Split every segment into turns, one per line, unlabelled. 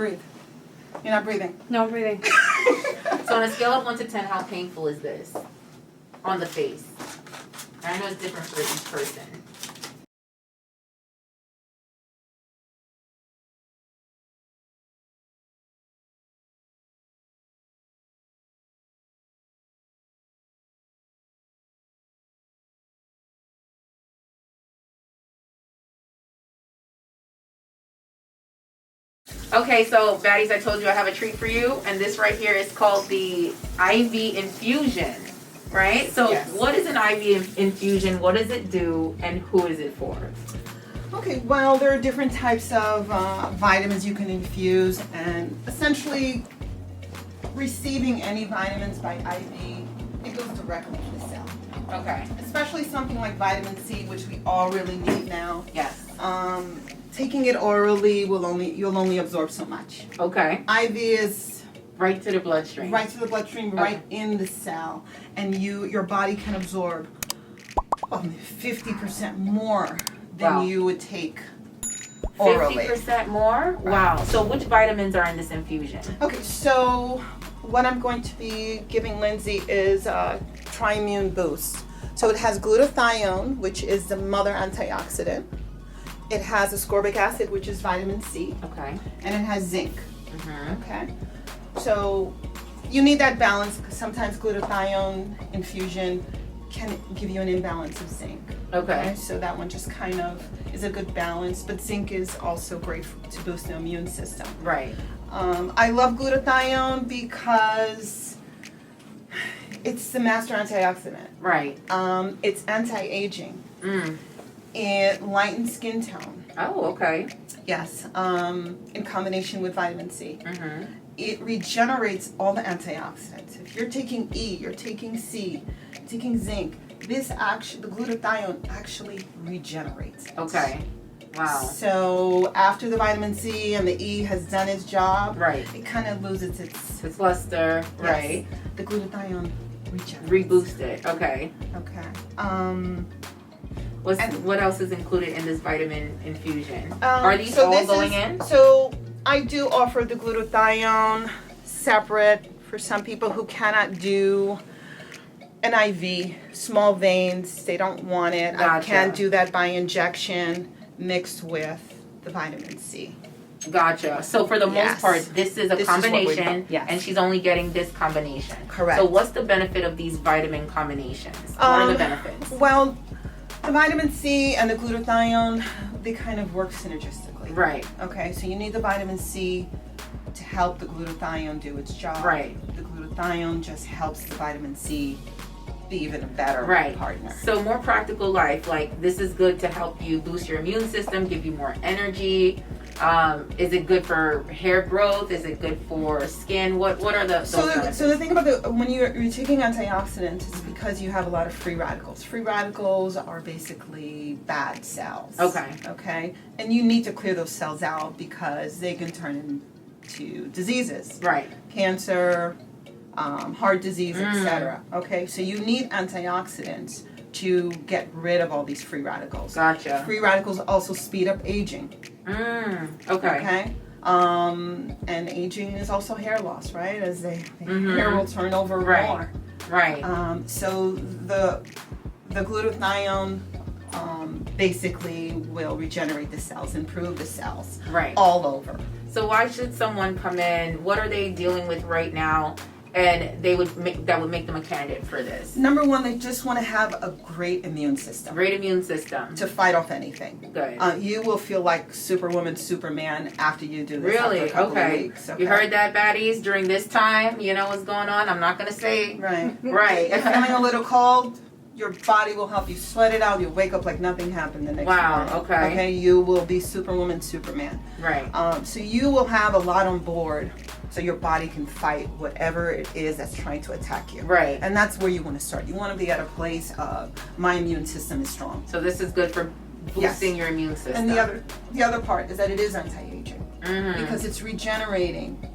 Breathe. You're not breathing.
No, I'm breathing.
So on a scale of 1 to 10, how painful is this on the face? I know it's different for each person. Okay, so baddies, I told you I have a treat for you, and this right here is called the IV infusion, right? So
Yes.
What is an IV infusion? What does it do, and who is it for?
Okay, well, there are different types of vitamins you can infuse, and essentially receiving any vitamins by IV, it goes directly to the cell.
Okay.
Especially something like vitamin C, which we all really need now.
Yes.
Taking it orally you'll only absorb so much.
Okay.
IV is
Right to the bloodstream.
right to the bloodstream, right in the cell, and your body can absorb 50% more than
Wow.
you would take orally.
50% more? Wow. So which vitamins are in this infusion?
Okay, so what I'm going to be giving Lindsay is Tri-Immune Boost. So it has glutathione, which is the mother antioxidant. It has ascorbic acid, which is vitamin C,
Okay.
and it has zinc.
Mm-hmm.
Okay, so you need that balance because sometimes glutathione infusion can give you an imbalance of zinc.
Okay.
So that one just kind of is a good balance, but zinc is also great to boost the immune system.
Right.
I love glutathione because it's the master antioxidant.
Right.
It's anti-aging.
Mm.
It lightens skin tone.
Oh, okay.
Yes. In combination with vitamin C.
Mm-hmm.
It regenerates all the antioxidants. If you're taking E, you're taking C, taking zinc, the glutathione actually regenerates it.
Okay. Wow.
So after the vitamin C and the E has done its job,
Right.
it kind of loses
It's luster.
yes,
Right.
the glutathione regenerates.
Reboost it. Okay.
Okay.
What else is included in this vitamin infusion?
Um,
Are these
so
all
this
going
is-
in?
So I do offer the glutathione separate for some people who cannot do an IV, small veins, they don't want it. I
Gotcha.
can do that by injection mixed with the vitamin C.
Gotcha. So for the
Yes.
most part, this is a
This is what we-
combination,
yes.
and she's only getting this combination.
Correct.
So what's the benefit of these vitamin combinations? What are the benefits?
Well, the vitamin C and the glutathione, they kind of work synergistically.
Right.
Okay, so you need the vitamin C to help the glutathione do its job.
Right.
The glutathione just helps the vitamin C be even a better
Right.
partner.
So more practical life, like this is good to help you boost your immune system, give you more energy. Is it good for hair growth? Is it good for skin? What are those benefits?
So the thing about when you're taking antioxidants is because you have a lot of free radicals. Free radicals are basically bad cells.
Okay.
Okay, and you need to clear those cells out because they can turn into diseases.
Right.
Cancer, heart disease, etc. Okay, so you need antioxidants to get rid of all these free radicals.
Gotcha.
Free radicals also speed up aging.
Okay.
Okay. And aging is also hair loss, right? As the hair will turn over
Right.
more.
Right.
So the glutathione basically will regenerate the cells, improve the cells
Right.
all over.
So why should someone come in? What are they dealing with right now? And that would make them a candidate for this.
Number one, they just want to have a great immune system
Great immune system.
to fight off anything.
Good.
You will feel like Superwoman, Superman after you do this.
Really?
After a couple of
Okay.
weeks,
You heard that, baddies? During this time, you know what's going on. I'm not gonna say.
Right.
Right.
If you're feeling a little cold, your body will help you sweat it out. You'll wake up like nothing happened the next
Wow,
morning.
okay.
Okay. You will be Superwoman, Superman.
Right.
So you will have a lot on board, so your body can fight whatever it is that's trying to attack you.
Right.
And that's where you want to start. You want to be at a place of my immune system is strong.
So this is good for boosting your immune system.
And the other part is that it is anti-aging because it's regenerating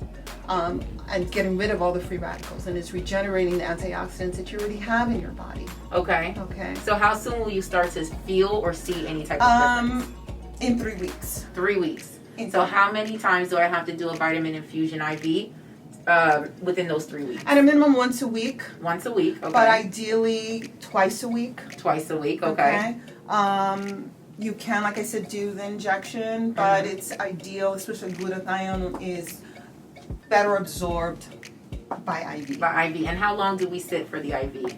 and getting rid of all the free radicals, and it's regenerating the antioxidants that you already have in your body.
Okay.
Okay.
So how soon will you start to feel or see any type of difference?
In 3 weeks.
3 weeks. So how many times do I have to do a vitamin infusion IV within those 3 weeks?
At a minimum once a week.
Once a week, okay.
But ideally twice a week.
Twice a week, okay.
You can, like I said, do the injection, but it's ideal, especially glutathione is better absorbed by IV.
By IV. And how long do we sit for the IV?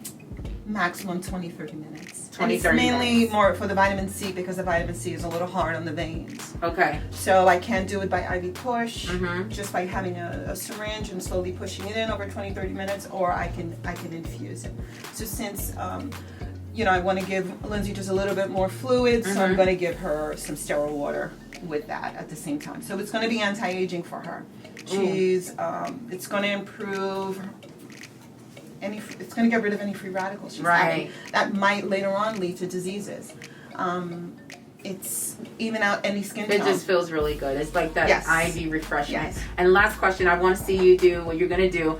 Maximum 20-30 minutes.
20-30
it's mainly
minutes.
more for the vitamin C because the vitamin C is a little hard on the veins.
Okay.
So I can do it by IV push,
Mm-hmm.
just by having a syringe and slowly pushing it in over 20-30 minutes, or I can infuse it. So since I want to give Lindsay just a little bit more fluid, so I'm going to give her some sterile water with that at the same time. So it's going to be anti-aging for her. She's it's going to improve it's going to get rid of any free radicals she's having that might later on lead to diseases. It's even out any skin tone.
It just feels really good. It's like that IV refreshment.
Yes.
And last question, I want to see you do what you're going to do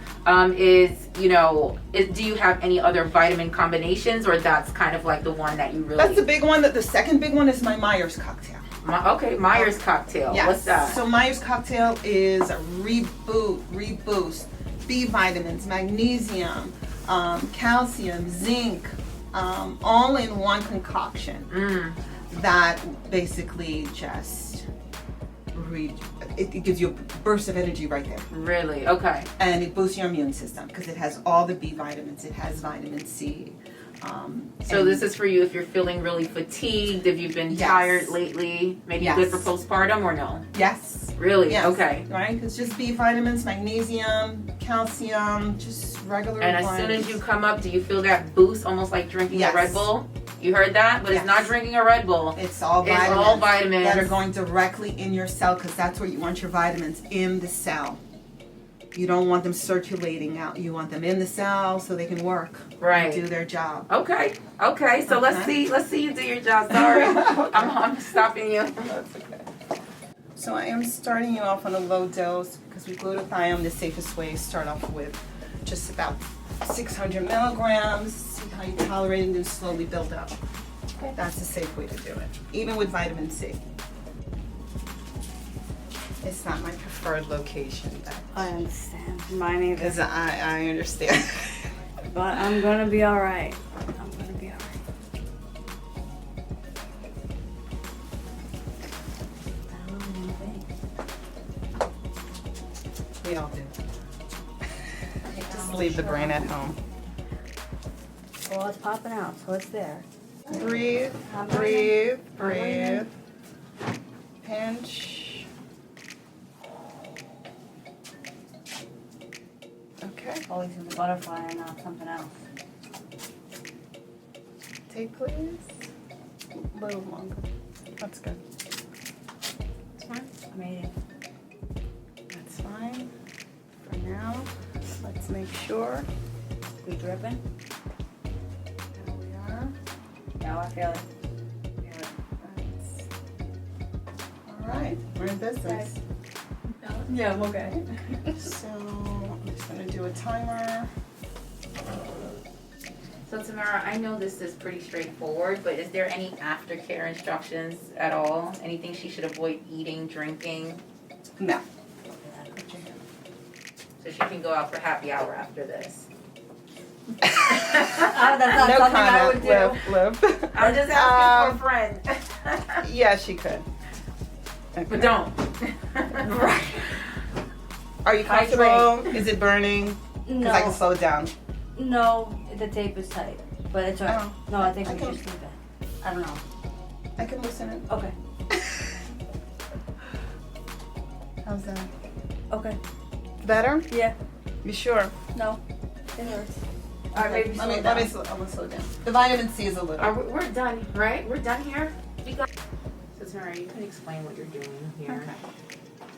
do you have any other vitamin combinations, or that's kind of like the one that you really...
That's the big one. The second big one is my Myers cocktail.
Myers cocktail.
Yes.
What's that?
So Myers cocktail is a reboost, B vitamins, magnesium, calcium, zinc, all in one concoction. That basically just it gives you a burst of energy right there.
Really? Okay.
And it boosts your immune system because it has all the B vitamins. It has vitamin C.
So this is for you if you're feeling really fatigued, if you've been tired lately, maybe good for postpartum or no?
Yes.
Really?
Yes.
Okay.
Right? It's just B vitamins, magnesium, calcium, just regular
And as soon as you come up, do you feel that boost, almost like drinking a Red Bull? You heard that? But it's not drinking a Red Bull.
It's all vitamins that are going directly in your cell, because that's where you want your vitamins, in the cell. You don't want them circulating out. You want them in the cell so they can work.
Right.
And do their job.
Okay. So let's see you do your job. Sorry. I'm stopping you.
That's okay. So I am starting you off on a low dose because with glutathione, the safest way is start off with just about 600 milligrams, see how you tolerate it, and then slowly build up. Okay. That's a safe way to do it, even with vitamin C. It's not my preferred location, but
I understand. Mine either.
I understand.
But I'm gonna be alright.
We all do. Just leave the brain at home.
Well, it's popping out, so it's there.
Breathe, breathe, breathe. Pinch. Okay.
Always in the butterfly and not something else.
Take, please. A little longer. That's good. That's fine.
Amazing.
That's fine. For now, let's make sure.
We dripping?
There we are.
No, I feel it.
All right, we're in business.
Yeah, I'm okay.
So I'm just gonna do a timer.
So Tamara, I know this is pretty straightforward, but is there any aftercare instructions at all? Anything she should avoid eating, drinking?
No.
So she can go out for happy hour after this.
That's not
No
something I would
comment,
do.
Liv.
I'm just asking for a friend.
Yeah, she could. Okay.
But don't.
Right. Are you comfortable? Is it burning? Because I can
No,
slow it down.
no, the tape is tight, but it's alright.
Oh.
No, I think we
Okay.
should leave it. I don't know.
I can loosen it.
Okay.
How's that?
Okay.
Better?
Yeah.
You sure?
No. It hurts. Alright, maybe slow it
let me
down.
slow, I'm gonna slow it down. The vitamin C is a little.
We're done, right? We're done here? So Tamara, you can explain what you're doing here.
Okay.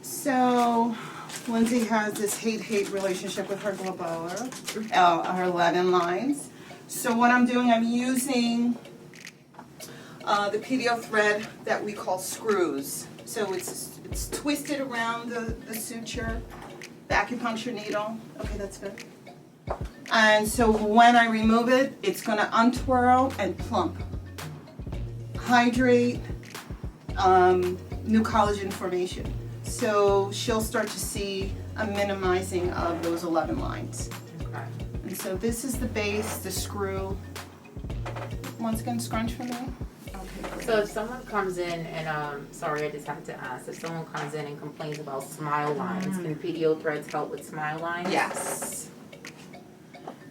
So, Lindsay has this hate-hate relationship with her glabella, her Latin lines. So what I'm doing, I'm using the PDO thread that we call screws. So it's twisted around the suture, the acupuncture needle. Okay, that's good. And so when I remove it, it's gonna untwirl and plump. Hydrate, new collagen formation. So she'll start to see a minimizing of those 11 lines.
Okay.
And so this is the base, the screw. Once again, scrunch for me. Okay, great.
So if someone comes in and, sorry, I just had to ask, if someone comes in and complains about smile lines, can PDO threads help with smile lines?
Yes.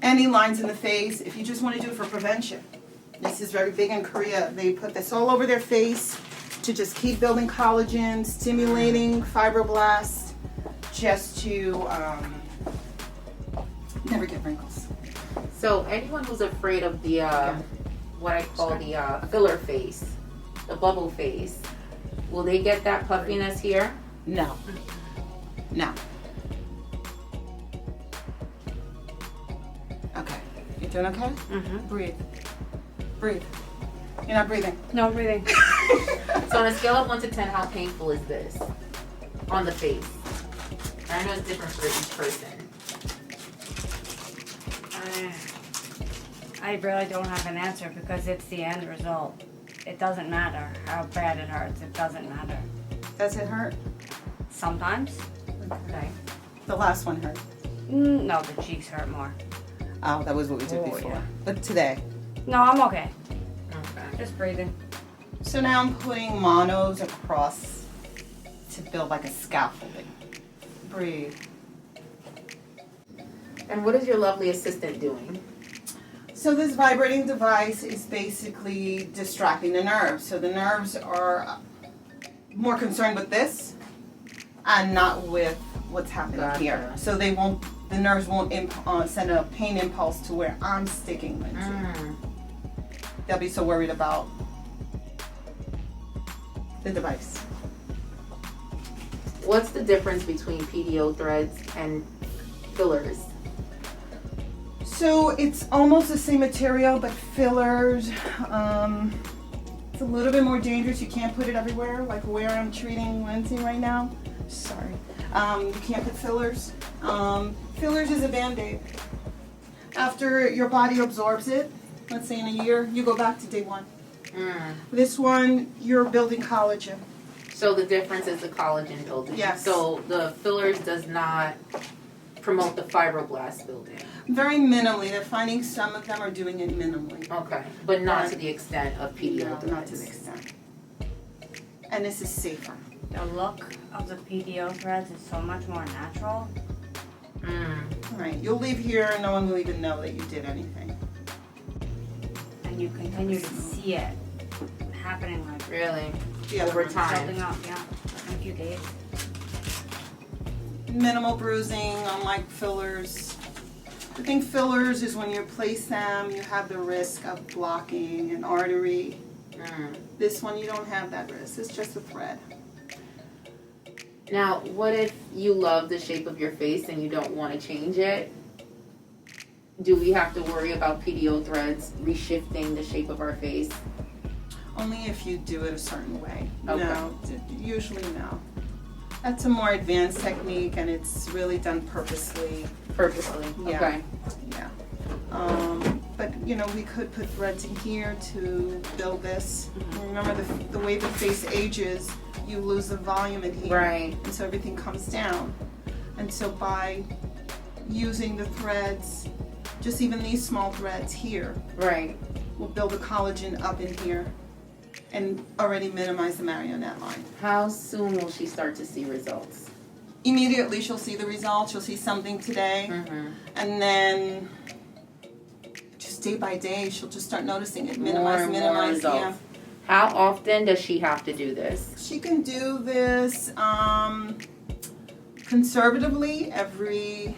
Any lines in the face, if you just want to do it for prevention. This is very big in Korea. They put this all over their face to just keep building collagen, stimulating fibroblasts, just to never get wrinkles.
So anyone who's afraid of the, what I call the filler face, the bubble face, will they get that puffiness here?
No. No. Okay. You doing okay?
Mm-hmm.
Breathe. Breathe. You're not breathing.
No I'm breathing.
So on a scale of 1 to 10, how painful is this on the face? I know it's different for each person.
I really don't have an answer because it's the end result. It doesn't matter how bad it hurts. It doesn't matter.
Does it hurt?
Sometimes.
Okay.
The last one hurt.
No, the cheeks hurt more.
Oh, that was what we did
Oh,
before.
yeah.
But today.
No, I'm okay.
Okay.
Just breathing.
So now I'm putting monos across to build like a scaffolding. Breathe.
And what is your lovely assistant doing?
So this vibrating device is basically distracting the nerves. So the nerves are more concerned with this and not with what's happening
Gotcha.
here. So they won't, the nerves won't send a pain impulse to where I'm sticking Lindsay. They'll be so worried about the device.
What's the difference between PDO threads and fillers?
So it's almost the same material, but fillers, it's a little bit more dangerous. You can't put it everywhere, like where I'm treating Lindsay right now. Sorry. You can't put fillers. Fillers is a Band-Aid. After your body absorbs it, let's say in a year, you go back to day one. This one, you're building collagen.
So the difference is the collagen building.
Yes.
So the fillers does not promote the fibroblast building.
Very minimally. They're finding some of them are doing it minimally.
Okay. But not to the extent of PDO
No,
threads.
not to the extent. And this is safer.
The look of the PDO threads is so much more natural.
Right. You'll leave here and no one will even know that you did anything.
And you continue to see it happening like
Really?
The other
Over
one.
time.
building up, yeah, in a few days.
Minimal bruising, unlike fillers. I think fillers is when you place them, you have the risk of blocking an artery. This one, you don't have that risk. It's just a thread.
Now, what if you love the shape of your face and you don't want to change it? Do we have to worry about PDO threads reshifting the shape of our face?
Only if you do it a certain way.
Okay.
No, usually no. That's a more advanced technique and it's really done purposely.
Purposely?
Yeah.
Okay.
Yeah. But you know, we could put threads in here to build this. Remember the way the face ages, you lose the volume in here.
Right.
And so everything comes down. And so by using the threads, just even these small threads here,
Right.
will build the collagen up in here and already minimize the marionette line.
How soon will she start to see results?
Immediately she'll see the results, she'll see something today, and then just day by day she'll just start noticing it, minimize,
More
minimize, yeah.
results. How often does she have to do this?
She can do this conservatively every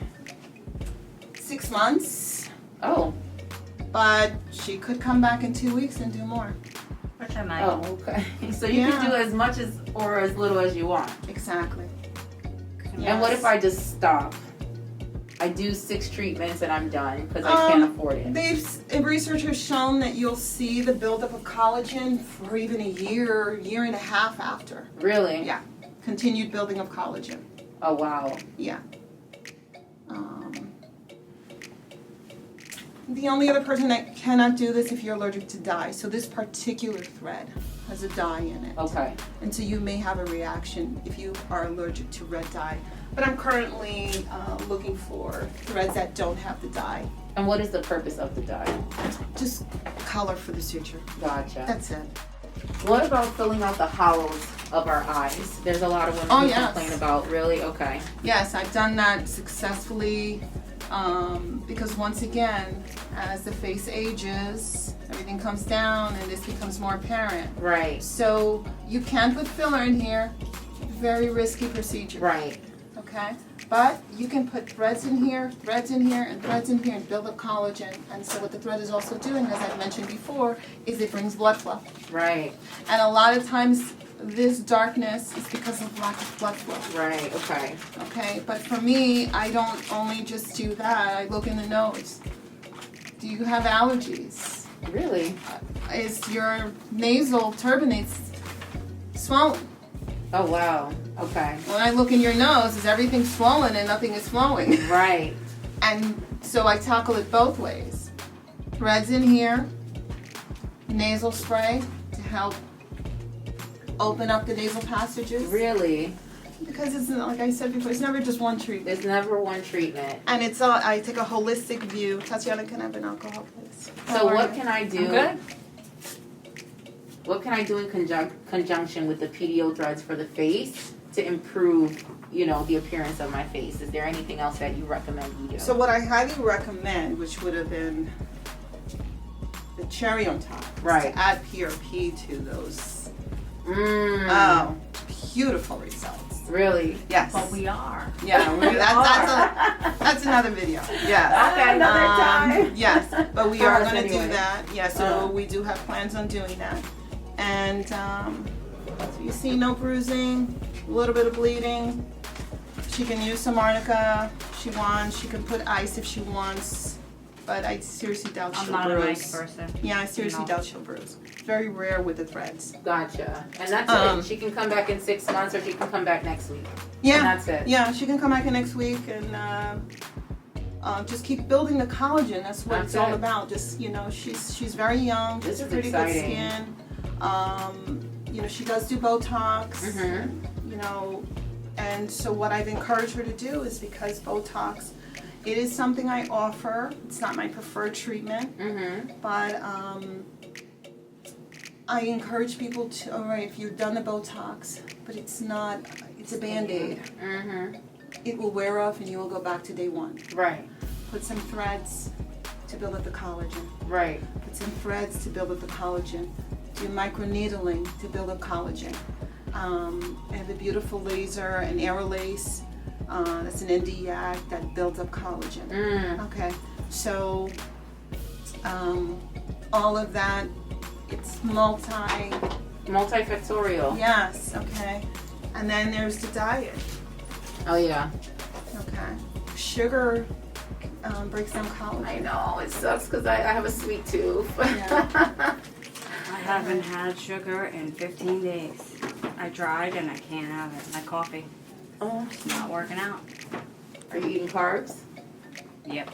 6 months,
Oh.
but she could come back in 2 weeks and do more.
Which I might.
Oh, okay. So you can
Yeah.
do as much as or as little as you want.
Exactly.
And what if
Yes.
I just stop? I do 6 treatments and I'm done because I can't afford it.
Research has shown that you'll see the buildup of collagen for even a year, year and a half after.
Really?
Yeah, continued building of collagen.
Oh, wow.
Yeah. The only other person that cannot do this if you're allergic to dye. So this particular thread has a dye in it.
Okay.
And so you may have a reaction if you are allergic to red dye. But I'm currently looking for threads that don't have the dye.
And what is the purpose of the dye?
Just color for the suture.
Gotcha.
That's it.
What about filling out the hollows of our eyes? There's a lot of women who complain about. Really? Okay.
Yes, I've done that successfully because once again, as the face ages, everything comes down and this becomes more apparent.
Right.
So you can put filler in here. Very risky procedure.
Right.
Okay? But you can put threads in here, and threads in here, and build up collagen. And so what the thread is also doing, as I've mentioned before, is it brings blood flow.
Right.
And a lot of times this darkness is because of lack of blood flow.
Right. Okay.
Okay? But for me, I don't only just do that. I look in the nose. Do you have allergies?
Really?
Is your nasal turbinates swollen?
Oh wow. Okay.
When I look in your nose, is everything swollen and nothing is flowing?
Right.
And so I tackle it both ways. Threads in here, nasal spray to help open up the nasal passages.
Really?
Because it's like I said before, it's never just one treatment.
There's never one treatment.
And it's all, I take a holistic view. Tatiana, can I have an alcohol, please?
So what can I do?
I'm good.
What can I do in conjunction with the PDO threads for the face to improve, the appearance of my face? Is there anything else that you recommend we do?
So what I highly recommend, which would have been the cherry on top, is
Right.
to add PRP to those.
Mm.
Oh, beautiful results.
Really?
Yes.
But we are.
Yeah, that's another video. Yeah.
Okay, another time.
Yes, but we
For
are
us
going to
anyway.
do that. Yeah, so we do have plans on doing that. And so you see no bruising, a little bit of bleeding. She can use some arnica if she wants. She can put ice if she wants. But I seriously doubt
I'm
she'll
not
bruise.
an ice person.
Yeah, I seriously
No.
doubt she'll bruise. Very rare with the threads.
Gotcha. And that's it. She can come back in 6 months, or she can come back next week.
Yeah.
And that's it.
Yeah, she can come back in next week and just keep building the collagen. That's what it's
That's
all
it.
about. Just she's very young.
This
She's
is
pretty
exciting.
good skin. She does do Botox.
Mm-hmm.
And so what I've encouraged her to do is because Botox, it is something I offer. It's not my preferred treatment,
Mm-hmm.
but I encourage people to. All right, if you've done the Botox, but it's a Band-Aid.
Mm-hmm.
It will wear off and you will go back to day one.
Right.
Put some threads to build up the collagen.
Right.
Put some threads to build up the collagen. Do microneedling to build up collagen. And the beautiful laser and Aerolace, that's an Nd:YAG that builds up collagen.
Mm.
Okay, so all of that, it's
Multifactorial.
yes, okay. And then there's the diet.
Oh yeah.
Okay. Sugar breaks down collagen.
I know, it sucks because I have a sweet tooth.
Yeah.
I haven't had sugar in 15 days. I tried and I can't have it. My coffee,
Oh,
it's not working out.
are you eating carbs?
Yep.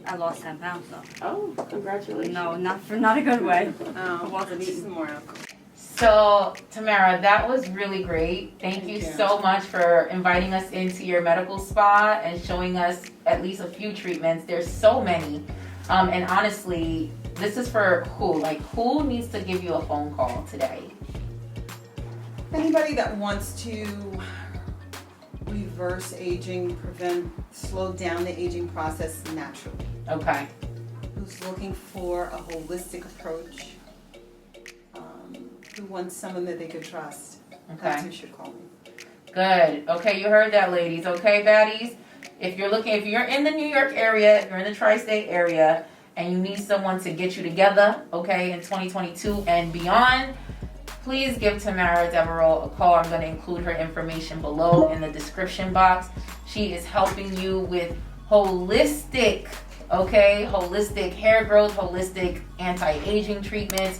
I lost 10 pounds though.
Oh, congratulations.
No, not a good way. I
Oh,
wasn't
just
eating.
more alcohol.
So, Tamara, that was really great. Thank you
you.
so much for inviting us into your medical spa and showing us at least a few treatments. There's so many. And honestly, this is for who? Like, who needs to give you a phone call today?
Anybody that wants to reverse aging, slow down the aging process naturally,
Okay.
who's looking for a holistic approach, who wants someone that they could trust, that's
Okay.
who should call me.
Good. Okay, you heard that, ladies. Okay, baddies? If you're in the New York area, if you're in the tri-state area, and you need someone to get you together, okay, in 2022 and beyond, please give Tamara Desvarieux a call. I'm going to include her information below in the description box. She is helping you with holistic hair growth, holistic anti-aging treatments.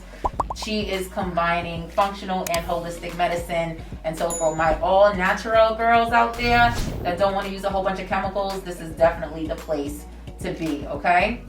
She is combining functional and holistic medicine. And so for my all natural girls out there that don't want to use a whole bunch of chemicals, this is definitely the place to be, okay?